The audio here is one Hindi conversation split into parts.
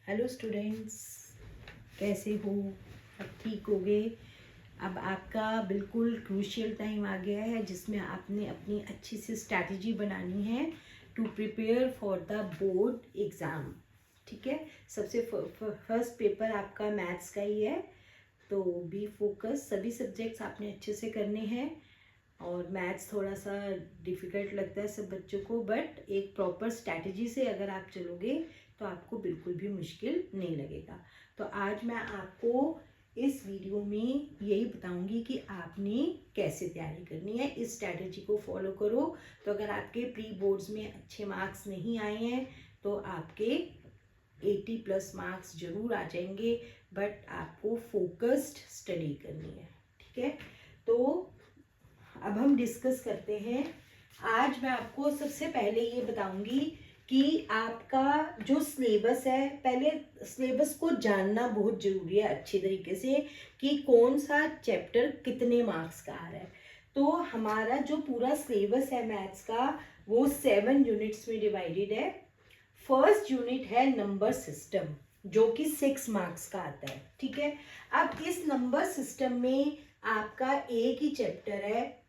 हेलो स्टूडेंट्स, कैसे हो? अब ठीक हो गए? अब आपका बिल्कुल क्रूशियल टाइम आ गया है जिसमें आपने अपनी अच्छी सी स्ट्रैटेजी बनानी है to prepare for the board exam. ठीक है, सबसे फर्स्ट पेपर आपका मैथ्स का ही है, तो बी फोकस। सभी सब्जेक्ट्स आपने अच्छे से करने हैं और मैथ्स थोड़ा सा डिफ़िकल्ट लगता है सब बच्चों को, बट एक प्रॉपर स्ट्रैटेजी से अगर आप चलोगे तो आपको बिल्कुल भी मुश्किल नहीं लगेगा। तो आज मैं आपको इस वीडियो में यही बताऊंगी कि आपने कैसे तैयारी करनी है। इस स्ट्रैटेजी को फॉलो करो तो अगर आपके प्री बोर्ड्स में अच्छे मार्क्स नहीं आए हैं तो आपके 80+ मार्क्स जरूर आ जाएंगे, बट आपको फोकस्ड स्टडी करनी है। ठीक है, तो अब हम डिस्कस करते हैं। आज मैं आपको सबसे पहले ये बताऊंगी कि आपका जो सिलेबस है, पहले सिलेबस को जानना बहुत ज़रूरी है अच्छी तरीके से कि कौन सा चैप्टर कितने मार्क्स का आ रहा है। तो हमारा जो पूरा सिलेबस है मैथ्स का वो 7 यूनिट्स में डिवाइडेड है। फर्स्ट यूनिट है नंबर सिस्टम जो कि 6 मार्क्स का आता है। ठीक है, अब इस नंबर सिस्टम में आपका एक ही चैप्टर है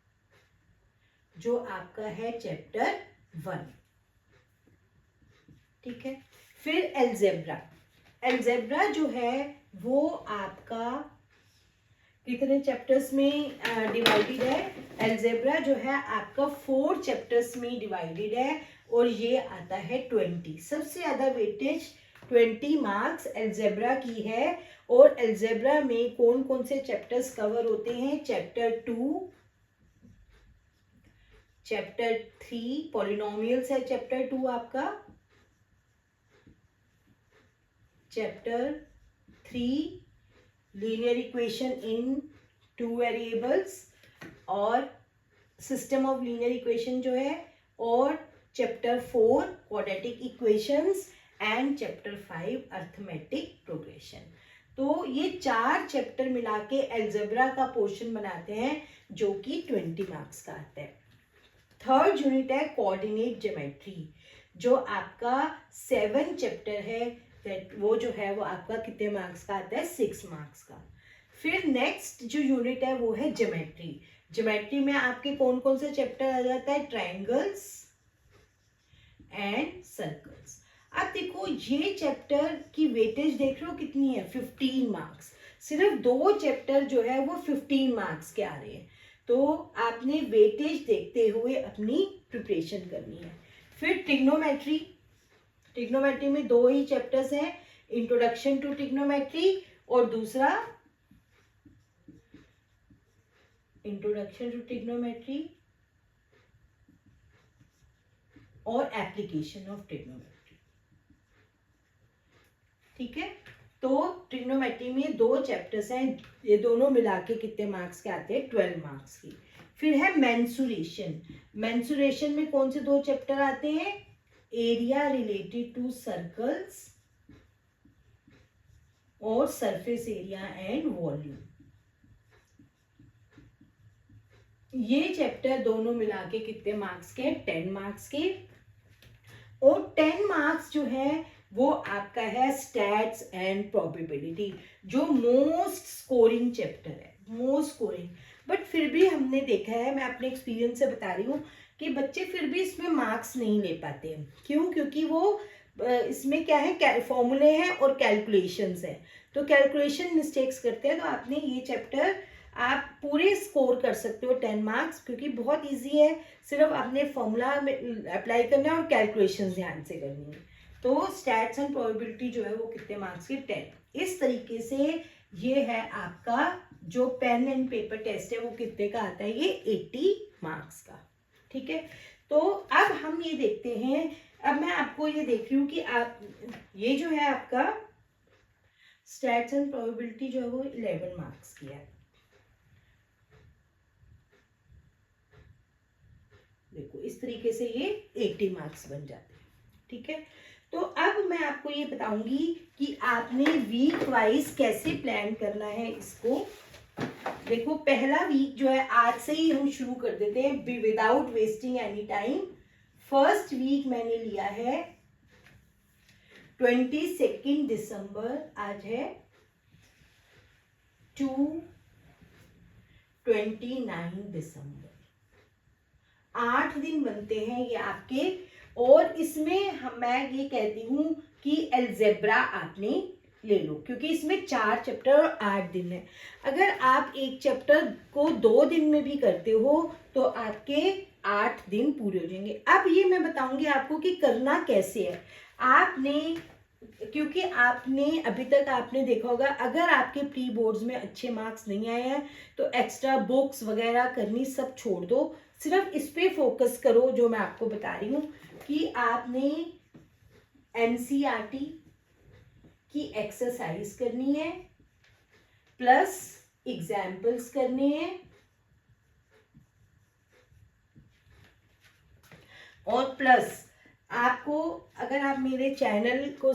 जो आपका है चैप्टर 1। ठीक है, फिर एल्जेब्रा जो है वो आपका कितने चैप्टर्स में डिवाइडेड है? एल्जेब्रा जो है आपका 4 चैप्टर्स में डिवाइडेड है और ये आता है 20। सबसे ज़्यादा वेटेज 20 मार्क्स एल्जेब्रा की है। और एल्जेब्रा में कौन कौन से चैप्टर्स कवर होते हैं? चैप्टर 2, चैप्टर 3 पॉलिनोमियल्स है, चैप्टर 2 आपका, chapter 3 linear equation in 2 variables और सिस्टम ऑफ लीनियर इक्वेशन जो है, और chapter 4 quadratic equations and chapter 5 arithmetic progression. तो ये 4 चैप्टर मिला के एल्जेब्रा का पोर्शन बनाते हैं जो कि 20 मार्क्स का आता है। थर्ड यूनिट है कोऑर्डिनेट ज्योमेट्री जो आपका 7 चैप्टर है, वो जो है वो आपका कितने मार्क्स का आता है? 6 मार्क्स का। फिर नेक्स्ट जो यूनिट है वो है ज्योमेट्री। ज्योमेट्री में आपके कौन कौन से चैप्टर आ जाता है? Triangles and circles. अब देखो ये चैप्टर की वेटेज देख रहे हो कितनी है? 15 मार्क्स। सिर्फ 2 चैप्टर जो है वो 15 मार्क्स के आ रहे हैं, तो आपने वेटेज देखते हुए अपनी प्रिपरेशन करनी है। फिर ट्रिग्नोमेट्री में 2 ही चैप्टर्स हैं, इंट्रोडक्शन टू ट्रिग्नोमेट्री और दूसरा इंट्रोडक्शन टू ट्रिग्नोमेट्री और एप्लीकेशन ऑफ ट्रिग्नोमेट्री। ठीक है, तो ट्रिग्नोमेट्री में 2 चैप्टर्स हैं, ये दोनों मिला के कितने मार्क्स के आते हैं? 12 मार्क्स की। फिर है मेंसुरेशन में कौन से 2 चैप्टर आते हैं? एरिया रिलेटेड टू सर्कल्स और सरफेस एरिया एंड वॉल्यूम। ये चैप्टर दोनों मिला के कितने मार्क्स के? 10 मार्क्स के। और 10 मार्क्स जो है वो आपका है स्टैट्स एंड प्रोबेबिलिटी, जो मोस्ट स्कोरिंग चैप्टर है, मोस्ट स्कोरिंग। बट फिर भी हमने देखा है, मैं अपने एक्सपीरियंस से बता रही हूँ कि बच्चे फिर भी इसमें मार्क्स नहीं ले पाते हैं। क्यों? क्योंकि वो इसमें क्या है, फॉर्मूले हैं और कैलकुलेशंस हैं, तो कैलकुलेशन मिस्टेक्स करते हैं। तो आपने ये चैप्टर आप पूरे स्कोर कर सकते हो 10 मार्क्स, क्योंकि बहुत इजी है, सिर्फ आपने फॉर्मूला अप्लाई करना है और कैलकुलेशंस ध्यान से करनी है। तो स्टैट्स एंड प्रोबेबिलिटी जो है वो कितने मार्क्स के? 10। इस तरीके से ये है आपका जो पेन एंड पेपर टेस्ट है वो कितने का आता है? ये 80 मार्क्स का। ठीक है, तो अब हम ये देखते हैं, अब मैं आपको ये देख रही हूँ कि आप ये जो है आपका स्टैट्स एंड प्रोबेबिलिटी जो है वो 11 मार्क्स की है। देखो इस तरीके से ये 80 मार्क्स बन जाते हैं। ठीक है, तो अब मैं आपको ये बताऊंगी कि आपने वीक वाइज कैसे प्लान करना है इसको। देखो पहला वीक जो है आज से ही हम शुरू कर देते हैं without wasting any time. First week मैंने लिया है 22 दिसंबर, आज है 29 दिसंबर, 8 दिन बनते हैं ये आपके। और इसमें मैं ये कहती हूँ कि अलजेब्रा आपने ले लो, क्योंकि इसमें 4 चैप्टर और 8 दिन है। अगर आप एक चैप्टर को 2 दिन में भी करते हो तो आपके 8 दिन पूरे हो जाएंगे। अब ये मैं बताऊंगी आपको कि करना कैसे है। आपने, क्योंकि आपने अभी तक आपने देखा होगा, अगर आपके प्री बोर्ड्स में अच्छे मार्क्स नहीं आए हैं तो एक्स्ट्रा बुक्स वगैरह करनी सब छोड़ दो, सिर्फ इस पे फोकस करो जो मैं आपको बता रही हूँ कि आपने एनसीईआरटी की एक्सरसाइज करनी है, प्लस एग्जाम्पल्स करने हैं, और प्लस आपको, अगर आप मेरे चैनल को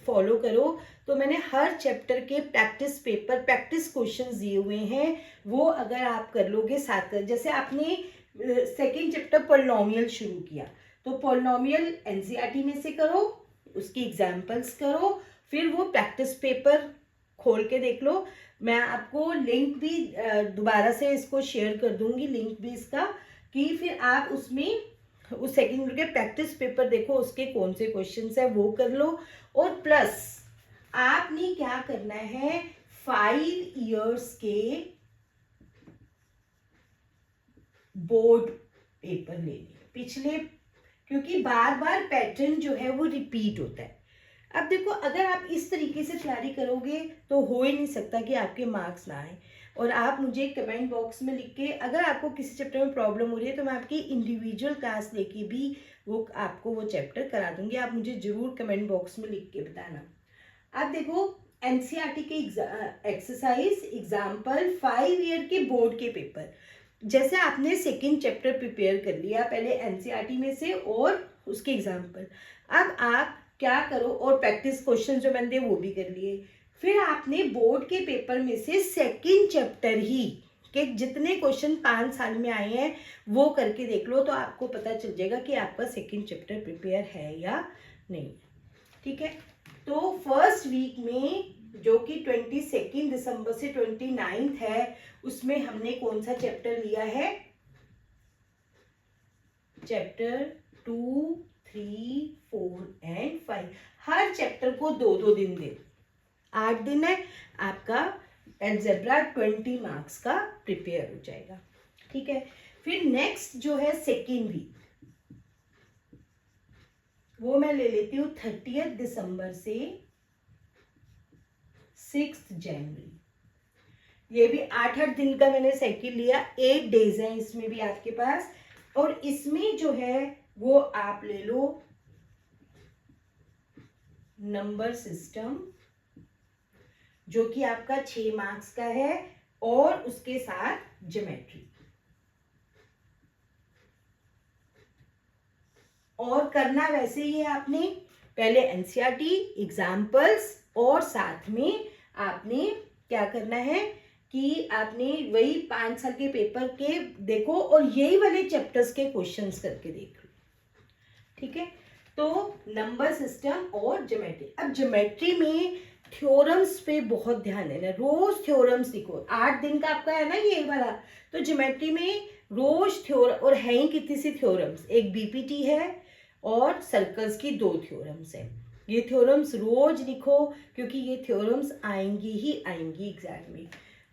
फॉलो करो तो मैंने हर चैप्टर के प्रैक्टिस पेपर, प्रैक्टिस क्वेश्चंस दिए हुए हैं, वो अगर आप कर लोगे साथ कर, जैसे आपने सेकंड चैप्टर पॉलिनोमियल शुरू किया तो पॉलिनोमियल एनसीईआरटी में से करो, उसकी एग्जाम्पल्स करो, फिर वो प्रैक्टिस पेपर खोल के देख लो। मैं आपको लिंक भी दोबारा से इसको शेयर कर दूंगी, लिंक भी इसका, कि फिर आप उसमें उस सेकंड के प्रैक्टिस पेपर देखो, उसके कौन से क्वेश्चंस है वो कर लो। और प्लस आपने क्या करना है, 5 इयर्स के बोर्ड पेपर ले लिए पिछले, क्योंकि बार बार पैटर्न जो है वो रिपीट होता है। अब देखो, अगर आप इस तरीके से तैयारी करोगे तो हो ही नहीं सकता कि आपके मार्क्स ना आए। और आप मुझे कमेंट बॉक्स में लिख के, अगर आपको किसी चैप्टर में प्रॉब्लम हो रही है तो मैं आपकी इंडिविजुअल क्लास लेके भी वो आपको वो चैप्टर करा दूंगी, आप मुझे जरूर कमेंट बॉक्स में लिख के बताना। अब देखो, एनसीईआरटी के एक्सरसाइज, एग्जाम्पल, 5 ईयर के बोर्ड के पेपर, जैसे आपने सेकेंड चैप्टर प्रिपेयर कर लिया पहले एनसीईआरटी में से और उसके एग्जाम्पल, अब आप क्या करो, और प्रैक्टिस क्वेश्चन जो मैंने वो भी कर लिए, फिर आपने बोर्ड के पेपर में से सेकेंड चैप्टर ही के जितने क्वेश्चन 5 साल में आए हैं वो करके देख लो, तो आपको पता चल जाएगा कि आपका सेकेंड चैप्टर प्रिपेयर है या नहीं। ठीक है, तो फर्स्ट वीक में जो कि 22 दिसंबर से 29 है, उसमें हमने कौन सा चैप्टर लिया है, चैप्टर 2, 3, 4 एंड 5। हर चैप्टर को 2-2 दिन दे, 8 दिन है आपका अलजेब्रा 20 मार्क्स का प्रिपेयर हो जाएगा। ठीक है, फिर नेक्स्ट जो है सेकेंड वीक, वो मैं ले लेती हूँ 30 दिसंबर से 6 जनवरी। ये भी 8-8 दिन का मैंने साइकिल लिया, 8 डेज है इसमें भी आपके पास। और इसमें जो है वो आप ले लो नंबर सिस्टम, जो कि आपका 6 मार्क्स का है, और उसके साथ ज्योमेट्री। और करना वैसे ही है, आपने पहले एनसीईआरटी, एग्जाम्पल्स, और साथ में आपने क्या करना है कि आपने वही 5 साल के पेपर के देखो और यही वाले चैप्टर्स के क्वेश्चंस करके देख लो। ठीक है, तो नंबर सिस्टम और ज्योमेट्री। अब ज्योमेट्री में थ्योरम्स पे बहुत ध्यान देना, रोज थ्योरम्स लिखो। 8 दिन का आपका है ना ये वाला, तो ज्योमेट्री में रोज थ्योरम, और है ही कितनी सी थ्योरम्स, एक बीपीटी है और सर्कल्स की 2 थ्योरम्स है। ये थ्योरम्स रोज लिखो, क्योंकि ये थ्योरम्स आएंगी ही आएंगी एग्जाम में।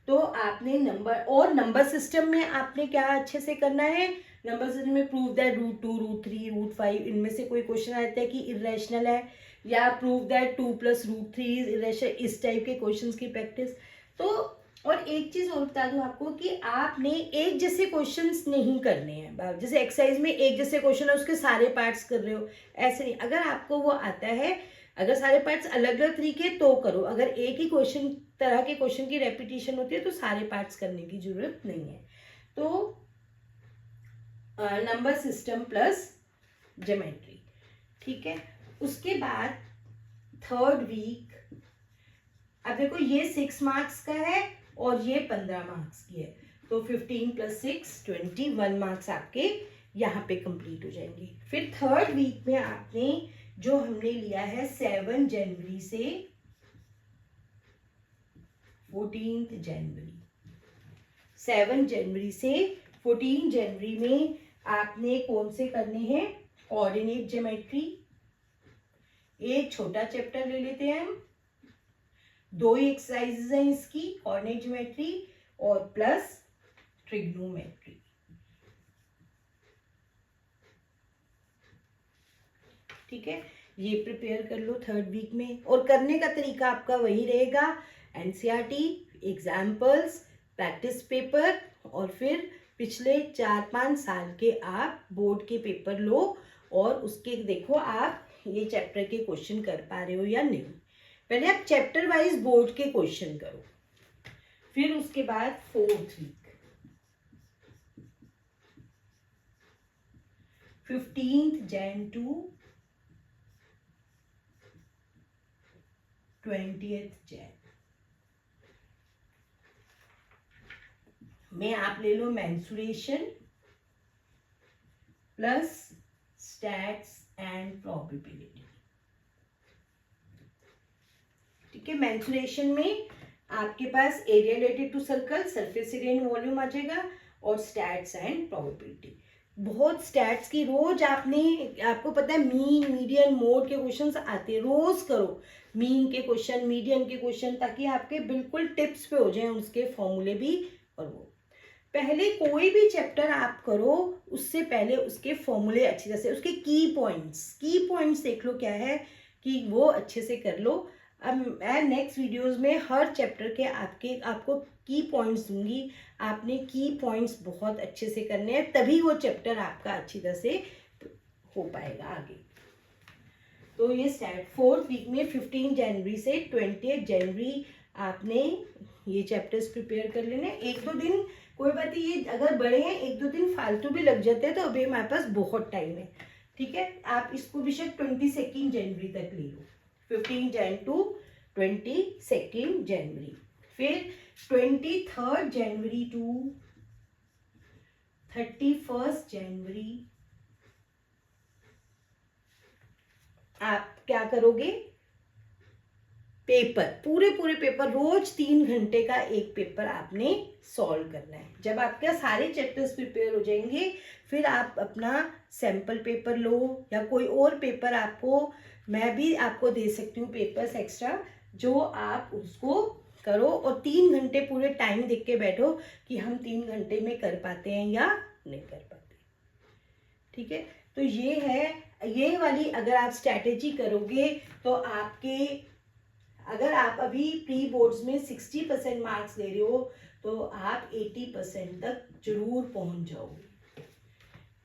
तो आपने नंबर सिस्टम में आपने क्या अच्छे से करना है, नंबर सिस्टम में प्रूव दैट √2, √3, √5 इनमें से कोई क्वेश्चन आता है कि इरेशनल है, या प्रूव दैट 2 + √3 इरेशनल, इस टाइप के क्वेश्चंस की प्रैक्टिस। तो और एक चीज और बता दूं आपको कि आपने एक जैसे क्वेश्चंस नहीं करने हैं। जैसे एक्सरसाइज में एक जैसे क्वेश्चन है उसके सारे पार्ट्स कर रहे हो, ऐसे नहीं। अगर आपको वो आता है, अगर सारे पार्ट्स अलग अलग तरीके तो करो, अगर एक ही क्वेश्चन तरह के क्वेश्चन की रेपिटेशन होती है तो सारे पार्ट्स करने की जरूरत नहीं है। तो नंबर सिस्टम प्लस ज्योमेट्री। ठीक है, उसके बाद थर्ड वीक, अब देखो ये 6 मार्क्स का है और ये 15 मार्क्स की है, तो 15 + 6 21 मार्क्स आपके यहाँ पे कंप्लीट हो जाएंगे। फिर थर्ड वीक में आपने जो हमने लिया है 7 जनवरी से 14 जनवरी। 7 जनवरी से 14 जनवरी में आपने कौन से करने हैं? Coordinate geometry. एक छोटा चैप्टर ले लेते हैं हम, 2 एक्सरसाइजेज हैं इसकी, कोऑर्डिनेट ज्योमेट्री और प्लस ट्रिग्नोमेट्री। ठीक है, ये प्रिपेयर कर लो 3rd वीक में। और करने का तरीका आपका वही रहेगा, एनसीईआरटी, एग्जाम्पल्स, प्रैक्टिस पेपर और फिर पिछले 4-5 साल के आप बोर्ड के पेपर लो और उसके देखो आप ये चैप्टर के क्वेश्चन कर पा रहे हो या नहीं। पहले आप चैप्टर वाइज बोर्ड के क्वेश्चन करो, फिर उसके बाद 4th week 15th Jan to 20th Jan में आप ले लो mensuration plus stats and probability. ठीक है, मेंसुरेशन में आपके पास area related to circle, surface area and volume आ जाएगा और स्टैट्स एंड प्रोबेबिलिटी। बहुत स्टैट्स की रोज आपको पता है मीन, मीडियन, मोड के क्वेश्चंस आते हैं, रोज करो मीन के क्वेश्चन, मीडियन के क्वेश्चन, ताकि आपके बिल्कुल टिप्स पे हो जाए उसके फॉर्मूले भी। और वो पहले कोई भी चैप्टर आप करो उससे पहले उसके फॉर्मूले अच्छी तरह से, उसके की पॉइंट्स देख लो क्या है, कि वो अच्छे से कर लो। अब मैं नेक्स्ट वीडियोस में हर चैप्टर के आपको की पॉइंट्स दूंगी, आपने की पॉइंट्स बहुत अच्छे से करने हैं, तभी वो चैप्टर आपका अच्छी तरह से हो पाएगा आगे। तो ये 4th वीक में 15 जनवरी से 20 जनवरी आपने ये चैप्टर्स प्रिपेयर कर लेने। 1-2 दिन कोई बात नहीं, ये अगर बड़े हैं 1-2 दिन फालतू भी लग जाते हैं, तो अभी हमारे पास बहुत टाइम है। ठीक है, आप इसको भी शायद 22 जनवरी तक ले लो, 15 जन टू 22 जनवरी, फिर 23 जनवरी टू 31 जनवरी आप क्या करोगे? पेपर, पूरे पेपर, रोज 3 घंटे का एक पेपर आपने सॉल्व करना है। जब आपके सारे चैप्टर्स प्रिपेयर हो जाएंगे, फिर आप अपना सैंपल पेपर लो या कोई और पेपर मैं भी आपको दे सकती हूँ पेपर्स एक्स्ट्रा, जो आप उसको करो और 3 घंटे पूरे टाइम देख के बैठो कि हम 3 घंटे में कर पाते हैं या नहीं कर पाते। ठीक है, तो ये वाली अगर आप स्ट्रैटेजी करोगे तो अगर आप अभी प्री बोर्ड्स में 60% मार्क्स ले रहे हो तो आप 80% तक जरूर पहुंच जाओगे।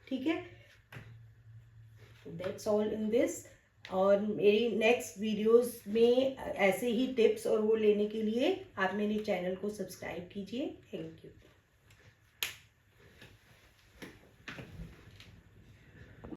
ठीक है, तो दैट्स ऑल इन दिस। और मेरी नेक्स्ट वीडियोस में ऐसे ही टिप्स और वो लेने के लिए आप मेरे चैनल को सब्सक्राइब कीजिए। Thank you.